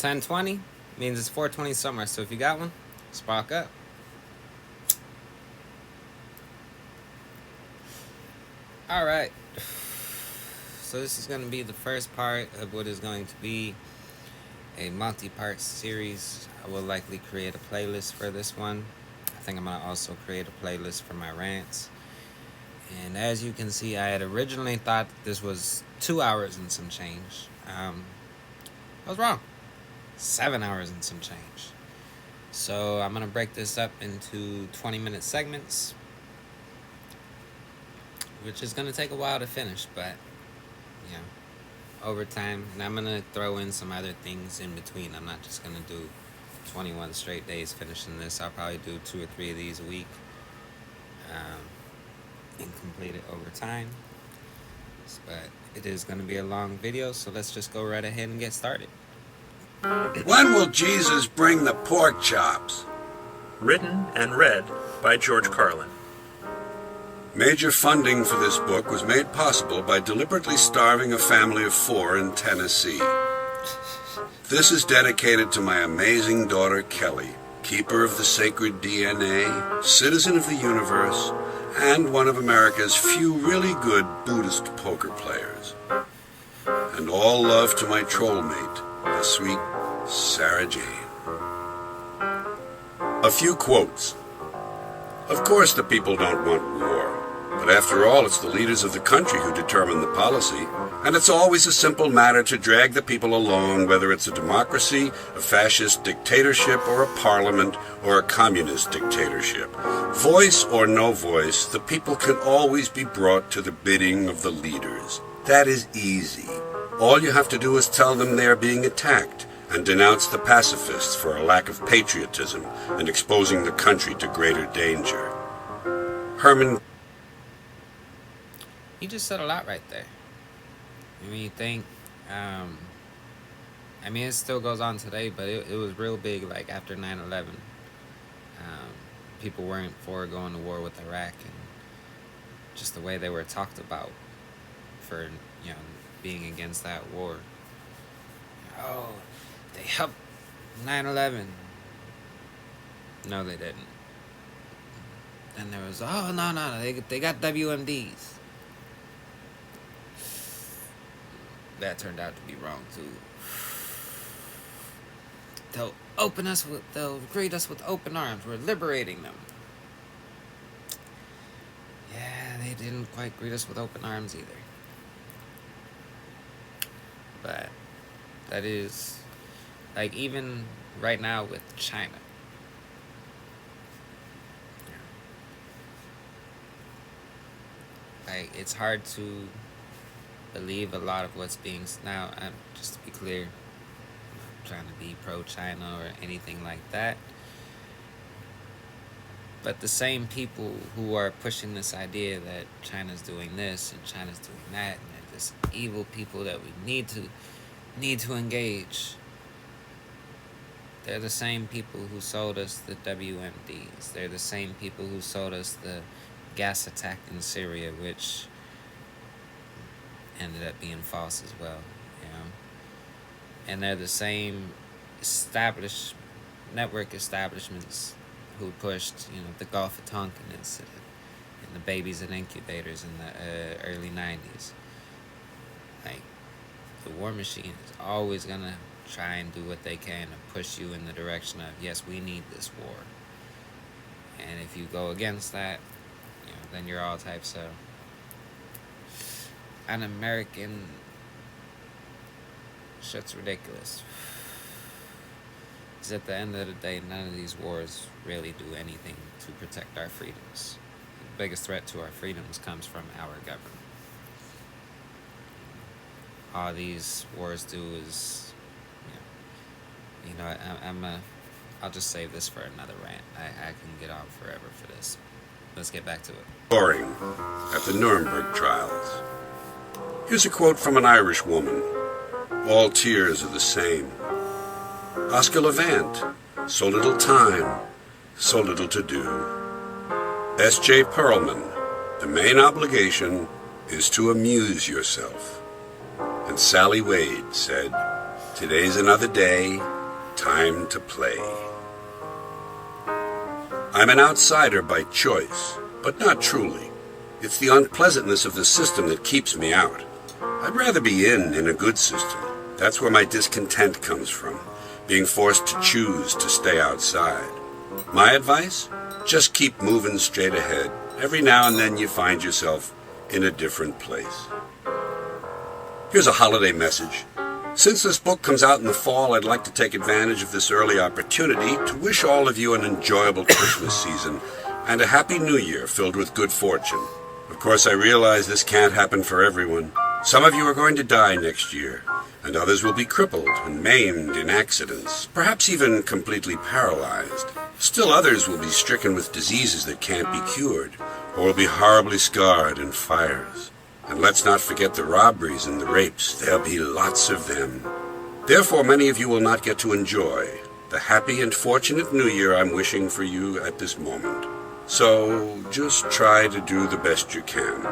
10:20 means it's 4:20 somewhere. So if you got one, spark up. All right. So this is going to be the first part of what is going to be a multi-part series. I will likely create a playlist for this one. I think I'm going to also create a playlist for my rants. And as you can see, I had originally thought that this was 2 hours and some change. I was wrong. 7 hours and some change. So I'm going to break this up into 20-minute segments, which is going to take a while to finish, but, you know, over time. And I'm going to throw in some other things in between. I'm not just going to do 21 straight days finishing this. I'll probably do 2 or 3 of these a week and complete it over time. But it is going to be a long video, so let's just go right ahead and get started. When will Jesus bring the pork chops? Written and read by George Carlin. Major funding for this book was made possible by deliberately starving a family of 4 in Tennessee. This is dedicated to my amazing daughter Kelly, keeper of the sacred DNA, citizen of the universe, and one of America's few really good Buddhist poker players. And all love to my troll mate, the sweet Sarah Jane. A few quotes. Of course the people don't want war. But after all, it's the leaders of the country who determine the policy, and it's always a simple matter to drag the people along, whether it's a democracy, a fascist dictatorship, or a parliament, or a communist dictatorship. Voice or no voice, the people can always be brought to the bidding of the leaders. That is easy. All you have to do is tell them they are being attacked, and denounce the pacifists for a lack of patriotism and exposing the country to greater danger. Herman. He just said a lot right there. I mean, you think, I mean, it still goes on today, but it was real big, like, after 9/11. People weren't for going to war with Iraq, and just the way they were talked about for, you know, being against that war. Oh, they helped 9/11. No, they didn't. And there was, oh, no, they got WMDs. That turned out to be wrong too. They'll greet us with open arms. We're liberating them. Yeah, they didn't quite greet us with open arms either. But that is, like, even right now with China. Like, it's hard to believe a lot of what's being now. Just to be clear, I'm not trying to be pro-China or anything like that. But the same people who are pushing this idea that China's doing this and China's doing that, and they're just evil people that we need to engage. They're the same people who sold us the WMDs. They're the same people who sold us the gas attack in Syria, which ended up being false as well, you know. And they're the same network establishments who pushed, you know, the Gulf of Tonkin incident and the babies in incubators in the early 90s. Like, the war machine is always gonna try and do what they can to push you in the direction of, yes, we need this war. And if you go against that, you know, then you're all types of un-American. Shit's ridiculous. Because at the end of the day, none of these wars really do anything to protect our freedoms. The biggest threat to our freedoms comes from our government. All these wars do is, I'll just save this for another rant. I can get on forever for this. Let's get back to it. Boring at the Nuremberg trials. Here's a quote from an Irish woman. All tears are the same. Oscar Levant. So little time, so little to do. S.J. Perelman. The main obligation is to amuse yourself. And Sally Wade said, Today's another day, time to play. I'm an outsider by choice, but not truly. It's the unpleasantness of the system that keeps me out. I'd rather be in a good system. That's where my discontent comes from, being forced to choose to stay outside. My advice? Just keep moving straight ahead. Every now and then you find yourself in a different place. Here's a holiday message. Since this book comes out in the fall, I'd like to take advantage of this early opportunity to wish all of you an enjoyable Christmas season and a happy New Year filled with good fortune. Of course, I realize this can't happen for everyone. Some of you are going to die next year, and others will be crippled and maimed in accidents, perhaps even completely paralyzed. Still others will be stricken with diseases that can't be cured, or will be horribly scarred in fires. And let's not forget the robberies and the rapes. There'll be lots of them. Therefore, many of you will not get to enjoy the happy and fortunate New Year I'm wishing for you at this moment. So, just try to do the best you can.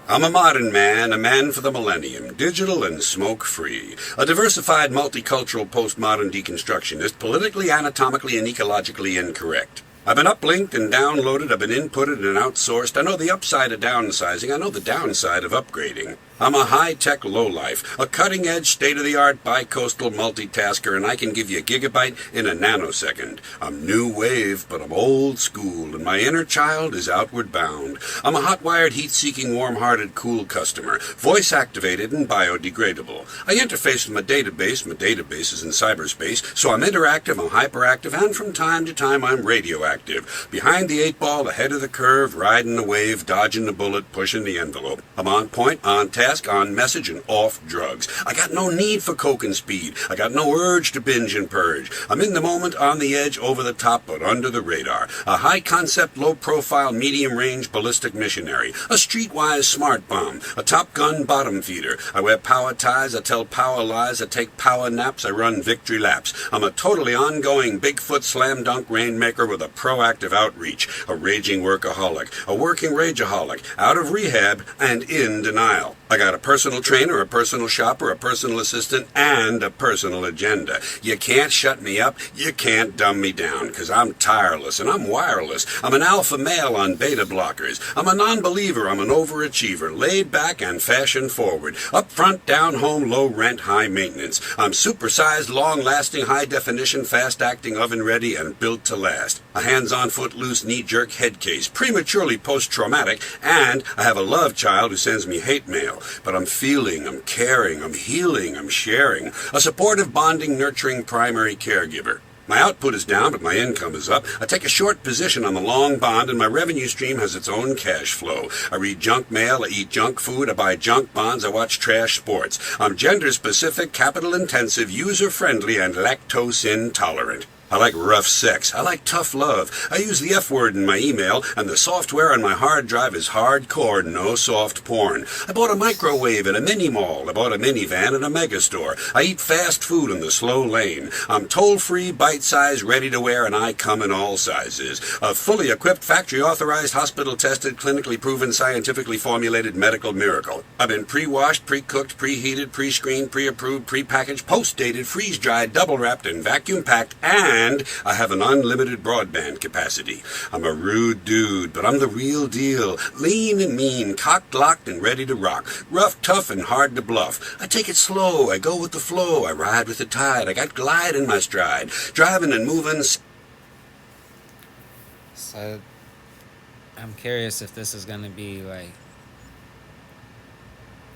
I'm a modern man, a man for the millennium, digital and smoke-free, a diversified multicultural postmodern deconstructionist, politically, anatomically, and ecologically incorrect. I've been uplinked and downloaded, I've been inputted and outsourced. I know the upside of downsizing, I know the downside of upgrading. I'm a high-tech lowlife, a cutting-edge, state-of-the-art bi-coastal multitasker, and I can give you a gigabyte in a nanosecond. I'm new wave, but I'm old school, and my inner child is outward bound. I'm a hot-wired, heat-seeking, warm-hearted, cool customer, voice-activated and biodegradable. I interface with my database is in cyberspace, so I'm interactive, I'm hyperactive, and from time to time I'm radioactive. Behind the 8-ball, ahead of the curve, riding the wave, dodging the bullet, pushing the envelope. I'm on point, on task, on message, and off drugs. I got no need for coke and speed. I got no urge to binge and purge. I'm in the moment, on the edge, over the top, but under the radar. A high-concept, low-profile, medium-range ballistic missionary. A streetwise smart bomb. A Top Gun bottom feeder. I wear power ties. I tell power lies. I take power naps. I run victory laps. I'm a totally ongoing Bigfoot slam-dunk rainmaker with a proactive outreach. A raging workaholic. A working rageaholic. Out of rehab and in denial. I got a personal trainer, a personal shopper, a personal assistant, and a personal agenda. You can't shut me up, you can't dumb me down, 'cause I'm tireless and I'm wireless. I'm an alpha male on beta blockers. I'm a non-believer, I'm an overachiever, laid back and fashion forward. Up front, down home, low rent, high maintenance. I'm supersized, long-lasting, high-definition, fast-acting, oven-ready, and built to last. A hands-on, foot-loose, knee-jerk head case, prematurely post-traumatic, and I have a love child who sends me hate mail. But I'm feeling, I'm caring, I'm healing, I'm sharing. A supportive, bonding, nurturing primary caregiver. My output is down, but my income is up. I take a short position on the long bond, and my revenue stream has its own cash flow. I read junk mail, I eat junk food, I buy junk bonds, I watch trash sports. I'm gender-specific, capital-intensive, user-friendly, and lactose-intolerant. I like rough sex. I like tough love. I use the F word in my email, and the software on my hard drive is hardcore, no soft porn. I bought a microwave at a mini mall. I bought a minivan at a megastore. I eat fast food in the slow lane. I'm toll-free, bite-sized, ready-to-wear, and I come in all sizes. A fully equipped, factory-authorized, hospital-tested, clinically proven, scientifically formulated medical miracle. I've been pre-washed, pre-cooked, preheated, pre-screened, pre-approved, pre-packaged, post-dated, freeze-dried, double-wrapped, and vacuum-packed, and I have an unlimited broadband capacity. I'm a rude dude, but I'm the real deal. Lean and mean, cocked, locked, and ready to rock. Rough, tough, and hard to bluff. I take it slow. I go with the flow. I ride with the tide. I got glide in my stride. Driving and moving. So, I'm curious if this is going to be like...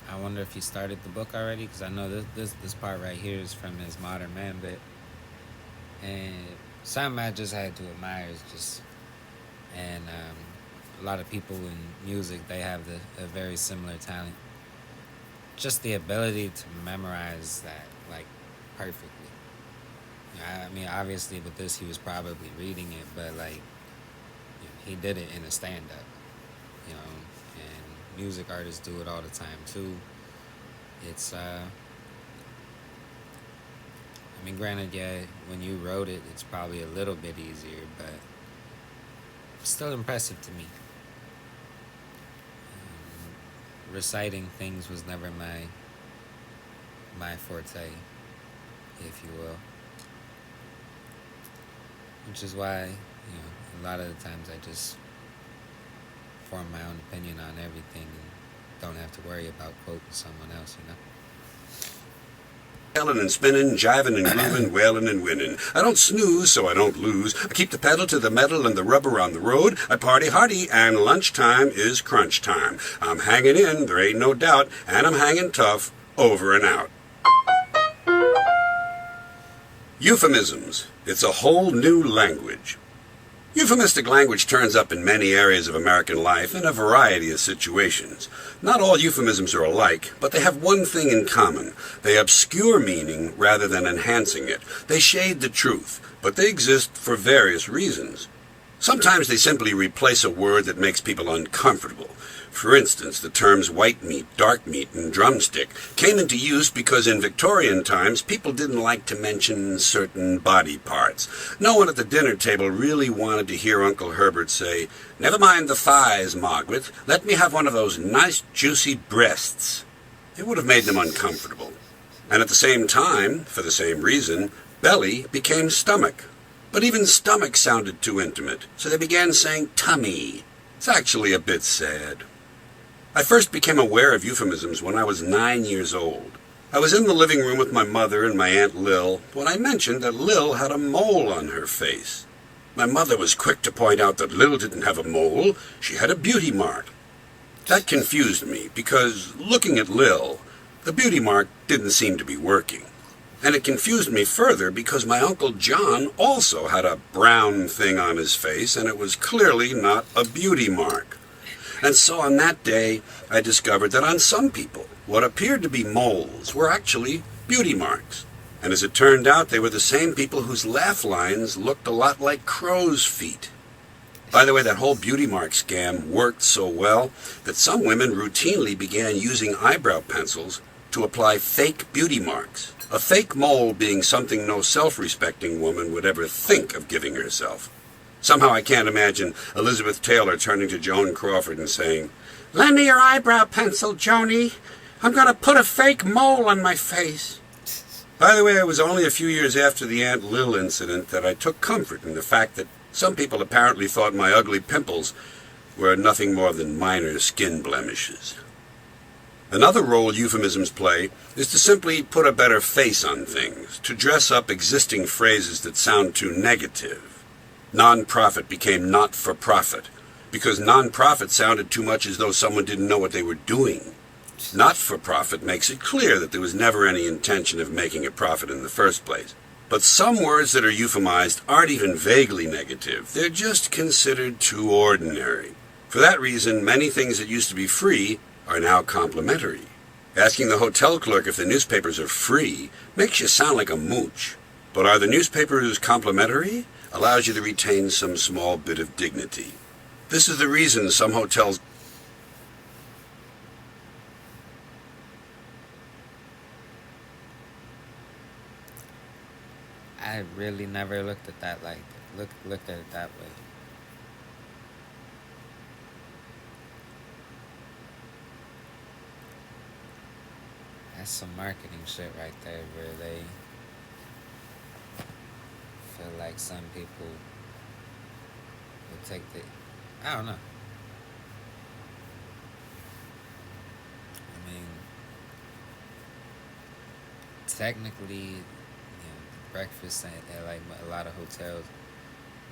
I wonder if you started the book already, because I know this part right here is from his Modern Man bit. And something I just had to admire is just, and a lot of people in music, they have a very similar talent. Just the ability to memorize that, like, perfectly. I mean, obviously with this, he was probably reading it, but, like, you know, he did it in a stand-up, you know, and music artists do it all the time, too. It's, I mean, granted, yeah, when you wrote it, it's probably a little bit easier, but it's still impressive to me. Reciting things was never my my forte, if you will. Which is why, a lot of the times I just form my own opinion on everything and don't have to worry about quoting someone else. Yelling and spinning, jiving and grooving, wailing and winning. I don't snooze, so I don't lose. I keep the pedal to the metal and the rubber on the road. I party hardy, and lunchtime is crunch time. I'm hanging in, there ain't no doubt, and I'm hanging tough, over and out. Euphemisms. It's a whole new language. Euphemistic language turns up in many areas of American life in a variety of situations. Not all euphemisms are alike, but they have one thing in common. They obscure meaning rather than enhancing it. They shade the truth, but they exist for various reasons. Sometimes they simply replace a word that makes people uncomfortable. For instance, the terms white meat, dark meat, and drumstick came into use because in Victorian times people didn't like to mention certain body parts. No one at the dinner table really wanted to hear Uncle Herbert say, "Never mind the thighs, Margaret. Let me have one of those nice juicy breasts." It would have made them uncomfortable. And at the same time, for the same reason, belly became stomach. But even stomach sounded too intimate, so they began saying tummy. It's actually a bit sad. I first became aware of euphemisms when I was 9 years old. I was in the living room with my mother and my Aunt Lil when I mentioned that Lil had a mole on her face. My mother was quick to point out that Lil didn't have a mole, she had a beauty mark. That confused me because, looking at Lil, the beauty mark didn't seem to be working. And it confused me further because my Uncle John also had a brown thing on his face and it was clearly not a beauty mark. And so on that day, I discovered that on some people, what appeared to be moles were actually beauty marks. And as it turned out, they were the same people whose laugh lines looked a lot like crow's feet. By the way, that whole beauty mark scam worked so well that some women routinely began using eyebrow pencils to apply fake beauty marks. A fake mole being something no self-respecting woman would ever think of giving herself. Somehow I can't imagine Elizabeth Taylor turning to Joan Crawford and saying, "Lend me your eyebrow pencil, Joni. I'm going to put a fake mole on my face." By the way, it was only a few years after the Aunt Lil incident that I took comfort in the fact that some people apparently thought my ugly pimples were nothing more than minor skin blemishes. Another role euphemisms play is to simply put a better face on things, to dress up existing phrases that sound too negative. Non-profit became not-for-profit, because non-profit sounded too much as though someone didn't know what they were doing. Not-for-profit makes it clear that there was never any intention of making a profit in the first place. But some words that are euphemized aren't even vaguely negative. They're just considered too ordinary. For that reason, many things that used to be free are now complimentary. Asking the hotel clerk if the newspapers are free makes you sound like a mooch. But are the newspapers complimentary? Allows you to retain some small bit of dignity. This is the reason some hotels I really never looked at that looked at it that way. That's some marketing shit right there where they feel like some people will take the I don't know. I mean, technically, breakfast at like a lot of hotels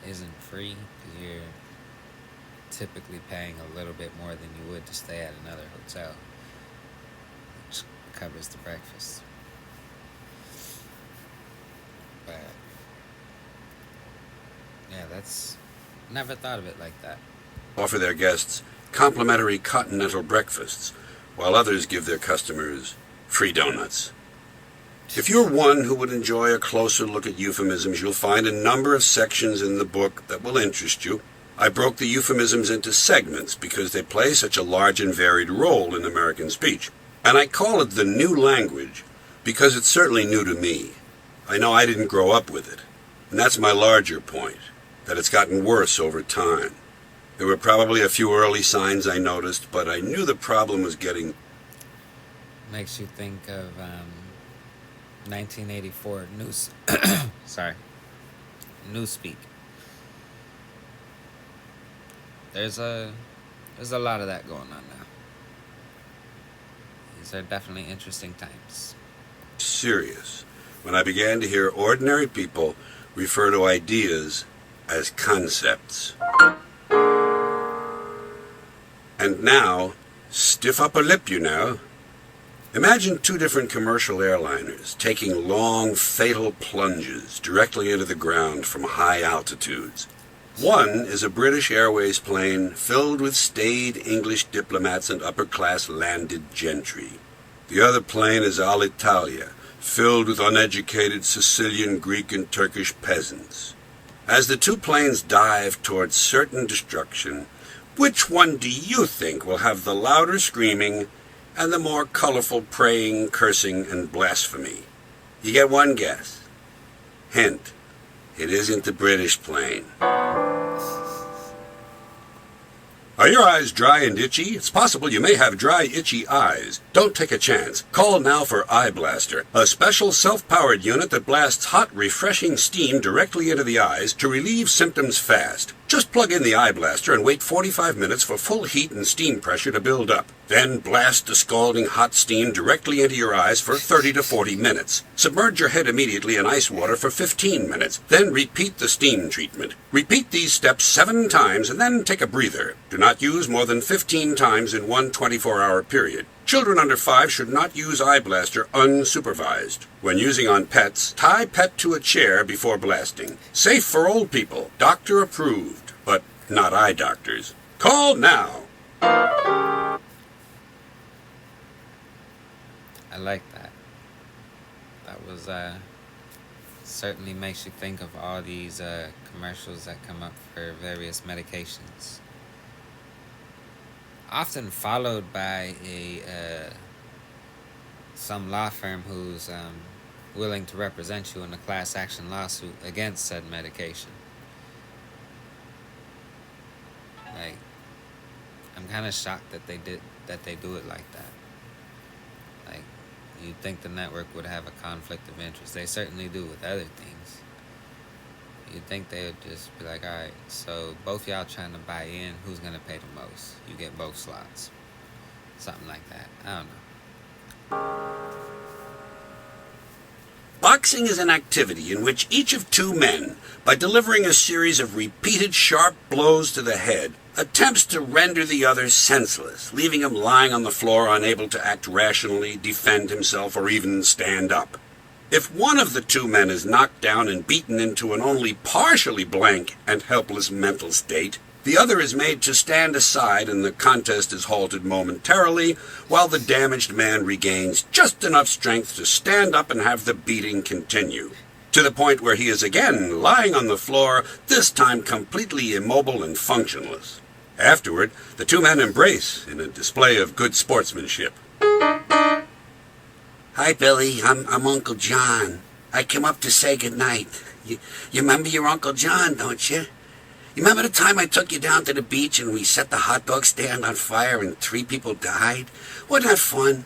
isn't free because you're typically paying a little bit more than you would to stay at another hotel, which covers the breakfast. But yeah, that's never thought of it like that. offer their guests complimentary continental breakfasts, while others give their customers free donuts. If you're one who would enjoy a closer look at euphemisms, you'll find a number of sections in the book that will interest you. I broke the euphemisms into segments because they play such a large and varied role in American speech. And I call it the new language because it's certainly new to me. I know I didn't grow up with it. And that's my larger point, that it's gotten worse over time. There were probably a few early signs I noticed, but I knew the problem was getting... Makes you think of 1984 news. Sorry, newspeak. There's a there's a lot of that going on now. These are definitely interesting times. Serious when I began to hear ordinary people refer to ideas as concepts. And now, stiff upper lip, you know. Imagine two different commercial airliners taking long, fatal plunges directly into the ground from high altitudes. One is a British Airways plane filled with staid English diplomats and upper-class landed gentry. The other plane is Alitalia, filled with uneducated Sicilian, Greek, and Turkish peasants. As the two planes dive towards certain destruction, which one do you think will have the louder screaming and the more colorful praying, cursing, and blasphemy? You get one guess. Hint, it isn't the British plane. Are your eyes dry and itchy? It's possible you may have dry, itchy eyes. Don't take a chance. Call now for Eye Blaster, a special self-powered unit that blasts hot, refreshing steam directly into the eyes to relieve symptoms fast. Just plug in the Eye Blaster and wait 45 minutes for full heat and steam pressure to build up. Then blast the scalding hot steam directly into your eyes for 30 to 40 minutes. Submerge your head immediately in ice water for 15 minutes. Then repeat the steam treatment. Repeat these steps 7 times and then take a breather. Do not use more than 15 times in one 24-hour period. Children under 5 should not use Eye Blaster unsupervised. When using on pets, tie pet to a chair before blasting. Safe for old people. Doctor approved, but not eye doctors. Call now. I like that. That was certainly makes you think of all these commercials that come up for various medications. Often followed by a some law firm who's willing to represent you in a class action lawsuit against said medication. Like, I'm kind of shocked that they do it like that. Like, you'd think the network would have a conflict of interest. They certainly do with other things. You'd think they would just be like, all right, so both y'all trying to buy in, who's going to pay the most? You get both slots. Something like that. I don't know. Boxing is an activity in which each of two men, by delivering a series of repeated sharp blows to the head, attempts to render the other senseless, leaving him lying on the floor unable to act rationally, defend himself, or even stand up. If one of the two men is knocked down and beaten into an only partially blank and helpless mental state, the other is made to stand aside and the contest is halted momentarily while the damaged man regains just enough strength to stand up and have the beating continue, to the point where he is again lying on the floor, this time completely immobile and functionless. Afterward, the two men embrace in a display of good sportsmanship. Hi, Billy. I'm Uncle John. I came up to say goodnight. You remember your Uncle John, don't you? You remember the time I took you down to the beach and we set the hot dog stand on fire and 3 people died? Wasn't that fun?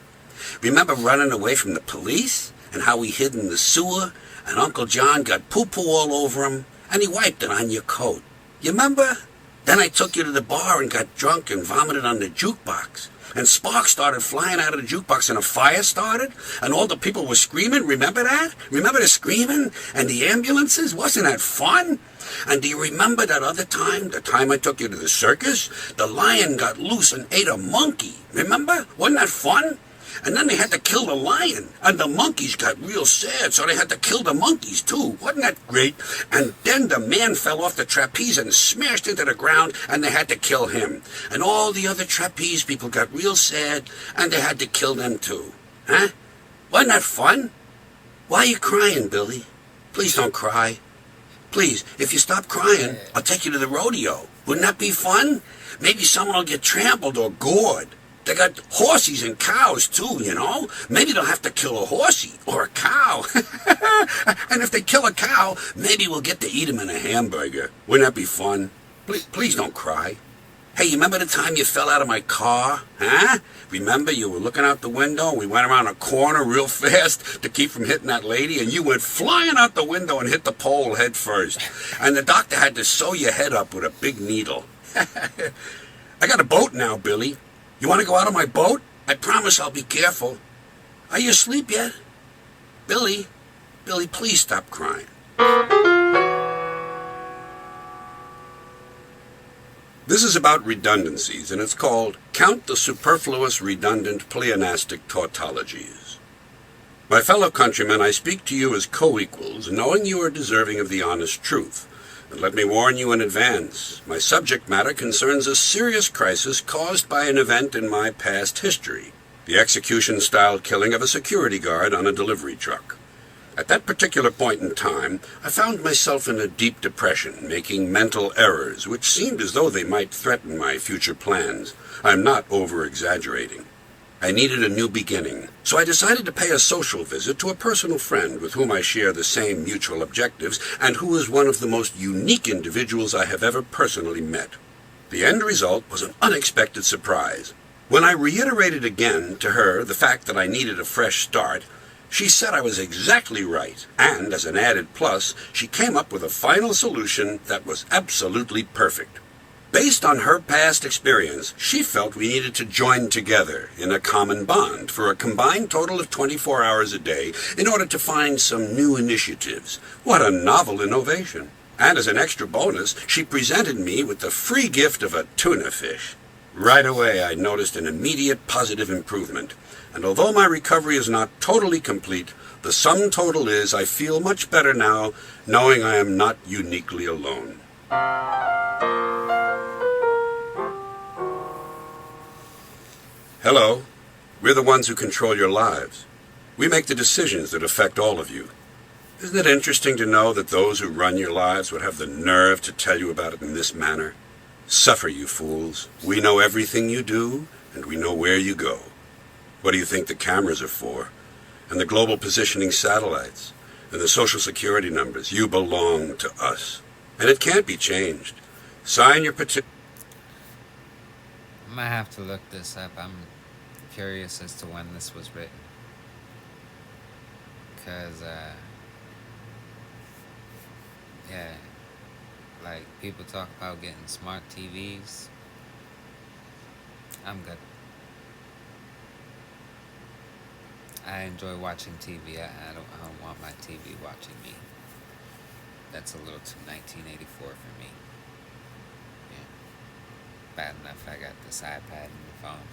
Remember running away from the police and how we hid in the sewer and Uncle John got poo-poo all over him and he wiped it on your coat? You remember? Then I took you to the bar and got drunk and vomited on the jukebox. And sparks started flying out of the jukebox and a fire started and all the people were screaming. Remember that? Remember the screaming and the ambulances? Wasn't that fun? And do you remember that other time, the time I took you to the circus? The lion got loose and ate a monkey. Remember? Wasn't that fun? And then they had to kill the lion. And the monkeys got real sad, so they had to kill the monkeys too. Wasn't that great? And then the man fell off the trapeze and smashed into the ground, and they had to kill him. And all the other trapeze people got real sad, and they had to kill them too. Huh? Wasn't that fun? Why are you crying, Billy? Please don't cry. Please, if you stop crying, I'll take you to the rodeo. Wouldn't that be fun? Maybe someone will get trampled or gored. They got horses and cows, too, you know? Maybe they'll have to kill a horsey or a cow. And if they kill a cow, maybe we'll get to eat him in a hamburger. Wouldn't that be fun? Please don't cry. Hey, you remember the time you fell out of my car? Huh? Remember you were looking out the window and we went around a corner real fast to keep from hitting that lady and you went flying out the window and hit the pole head first. And the doctor had to sew your head up with a big needle. I got a boat now, Billy. You want to go out on my boat? I promise I'll be careful. Are you asleep yet? Billy, please stop crying. This is about redundancies, and it's called Count the Superfluous Redundant Pleonastic Tautologies. My fellow countrymen, I speak to you as co-equals, knowing you are deserving of the honest truth. And let me warn you in advance, my subject matter concerns a serious crisis caused by an event in my past history, the execution-style killing of a security guard on a delivery truck. At that particular point in time, I found myself in a deep depression, making mental errors, which seemed as though they might threaten my future plans. I'm not over-exaggerating. I needed a new beginning, so I decided to pay a social visit to a personal friend with whom I share the same mutual objectives, and who is one of the most unique individuals I have ever personally met. The end result was an unexpected surprise. When I reiterated again to her the fact that I needed a fresh start, she said I was exactly right, and as an added plus, she came up with a final solution that was absolutely perfect. Based on her past experience, she felt we needed to join together in a common bond for a combined total of 24 hours a day in order to find some new initiatives. What a novel innovation! And as an extra bonus, she presented me with the free gift of a tuna fish. Right away, I noticed an immediate positive improvement. And although my recovery is not totally complete, the sum total is I feel much better now, knowing I am not uniquely alone. Hello. We're the ones who control your lives. We make the decisions that affect all of you. Isn't it interesting to know that those who run your lives would have the nerve to tell you about it in this manner? Suffer, you fools. We know everything you do, and we know where you go. What do you think the cameras are for? And the global positioning satellites? And the social security numbers? You belong to us. And it can't be changed. Sign your petition. I might have to look this up. I'm curious as to when this was written. Because, yeah, like people talk about getting smart TVs. I'm good. I enjoy watching TV. I don't want my TV watching me. That's a little too 1984 for me. Yeah. Bad enough I got this iPad and the phone.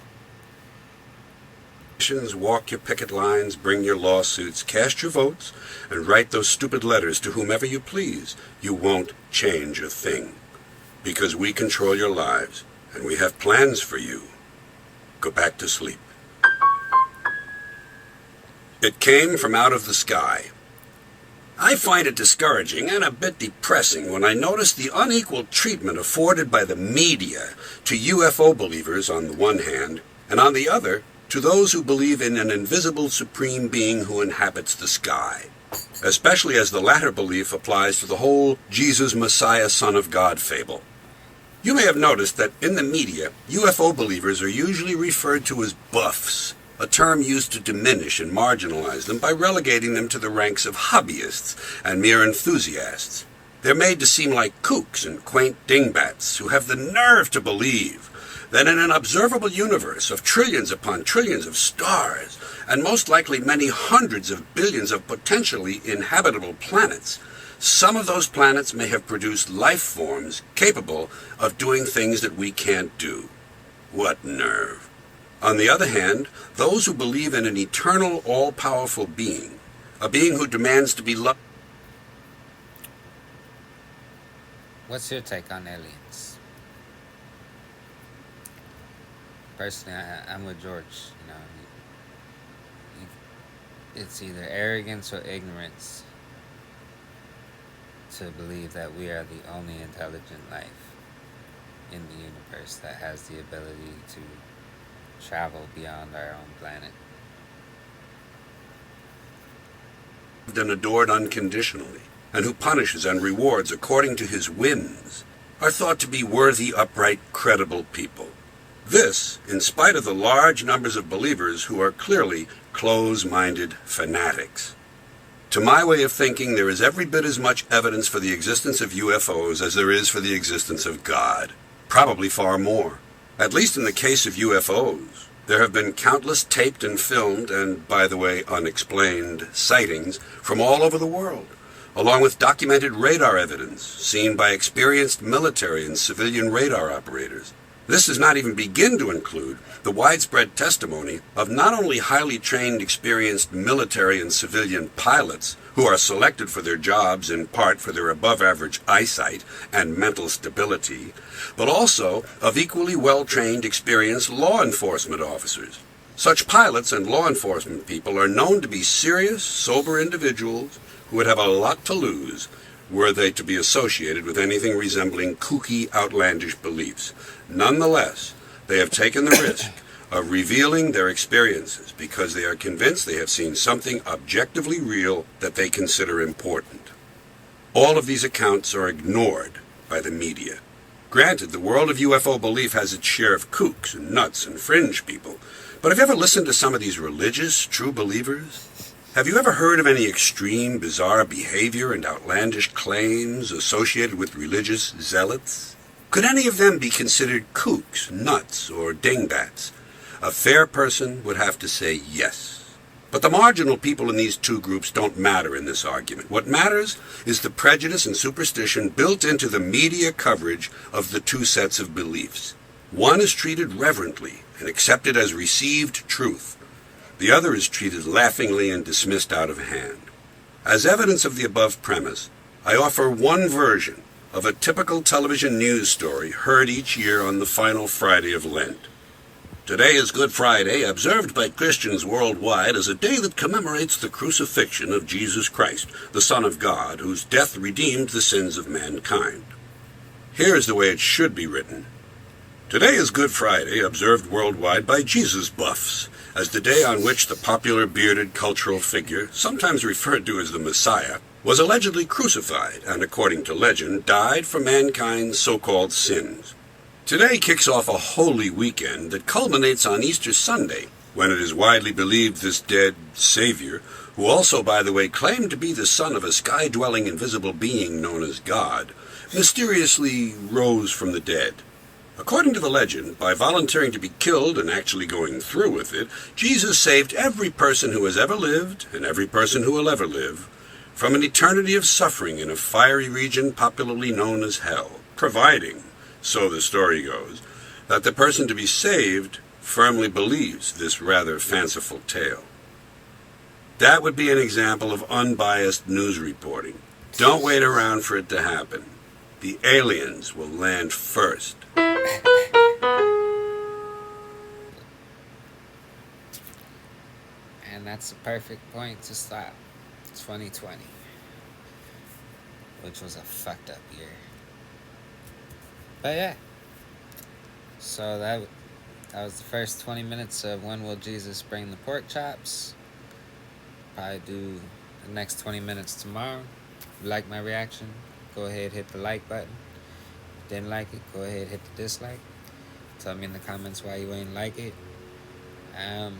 Walk your picket lines, bring your lawsuits, cast your votes, and write those stupid letters to whomever you please. You won't change a thing. Because we control your lives, and we have plans for you. Go back to sleep. It came from out of the sky. I find it discouraging and a bit depressing when I notice the unequal treatment afforded by the media to UFO believers on the one hand, and on the other, to those who believe in an invisible supreme being who inhabits the sky, especially as the latter belief applies to the whole Jesus Messiah Son of God fable. You may have noticed that in the media, UFO believers are usually referred to as buffs, a term used to diminish and marginalize them by relegating them to the ranks of hobbyists and mere enthusiasts. They're made to seem like kooks and quaint dingbats who have the nerve to believe that in an observable universe of trillions upon trillions of stars, and most likely many hundreds of billions of potentially inhabitable planets, some of those planets may have produced life forms capable of doing things that we can't do. What nerve! On the other hand, those who believe in an eternal, all-powerful being, a being who demands to be loved. What's your take on aliens? Personally, I'm with George. It's either arrogance or ignorance to believe that we are the only intelligent life in the universe that has the ability to travel beyond our own planet. And adored unconditionally, and who punishes and rewards according to his whims. are thought to be worthy, upright, credible people. This, in spite of the large numbers of believers who are clearly close-minded fanatics. To my way of thinking, there is every bit as much evidence for the existence of UFOs as there is for the existence of God. Probably far more. At least in the case of UFOs. There have been countless taped and filmed, and, by the way, unexplained, sightings from all over the world, along with documented radar evidence seen by experienced military and civilian radar operators. This does not even begin to include the widespread testimony of not only highly trained, experienced military and civilian pilots who are selected for their jobs in part for their above-average eyesight and mental stability, but also of equally well-trained, experienced law enforcement officers. Such pilots and law enforcement people are known to be serious, sober individuals who would have a lot to lose were they to be associated with anything resembling kooky, outlandish beliefs. Nonetheless, they have taken the risk of revealing their experiences because they are convinced they have seen something objectively real that they consider important. All of these accounts are ignored by the media. Granted, the world of UFO belief has its share of kooks and nuts and fringe people, but have you ever listened to some of these religious, true believers? Have you ever heard of any extreme, bizarre behavior and outlandish claims associated with religious zealots? Could any of them be considered kooks, nuts, or dingbats? A fair person would have to say yes. But the marginal people in these two groups don't matter in this argument. What matters is the prejudice and superstition built into the media coverage of the two sets of beliefs. One is treated reverently and accepted as received truth. The other is treated laughingly and dismissed out of hand. As evidence of the above premise, I offer one version of a typical television news story heard each year on the final Friday of Lent. Today is Good Friday, observed by Christians worldwide as a day that commemorates the crucifixion of Jesus Christ, the Son of God, whose death redeemed the sins of mankind. Here is the way it should be written. Today is Good Friday, observed worldwide by Jesus buffs, as the day on which the popular bearded cultural figure, sometimes referred to as the Messiah, was allegedly crucified and, according to legend, died for mankind's so-called sins. Today kicks off a holy weekend that culminates on Easter Sunday, when it is widely believed this dead Savior, who also, by the way, claimed to be the son of a sky-dwelling invisible being known as God, mysteriously rose from the dead. According to the legend, by volunteering to be killed and actually going through with it, Jesus saved every person who has ever lived and every person who will ever live from an eternity of suffering in a fiery region popularly known as hell, providing, so the story goes, that the person to be saved firmly believes this rather fanciful tale. That would be an example of unbiased news reporting. Don't wait around for it to happen. The aliens will land first. And that's the perfect point to stop 2020, which was a fucked up year. But yeah, so that was the first 20 minutes of When Will Jesus Bring the Pork Chops. Probably do the next 20 minutes tomorrow. If you like my reaction, go ahead, hit the like button. Didn't like it, go ahead, hit the dislike. Tell me in the comments why you ain't like it. And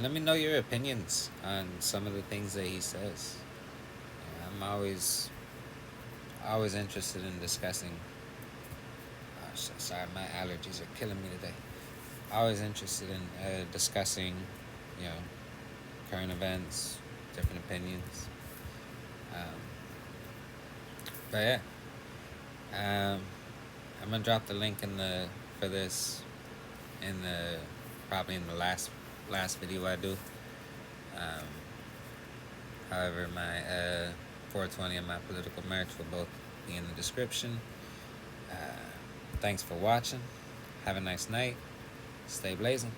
let me know your opinions on some of the things that he says. I'm always interested in discussing. Sorry, my allergies are killing me today. Always interested in discussing, current events, different opinions. But yeah. I'm gonna drop the link for this probably in the last video I do. However, my 420 and my political merch will both be in the description. Thanks for watching. Have a nice night. Stay blazing.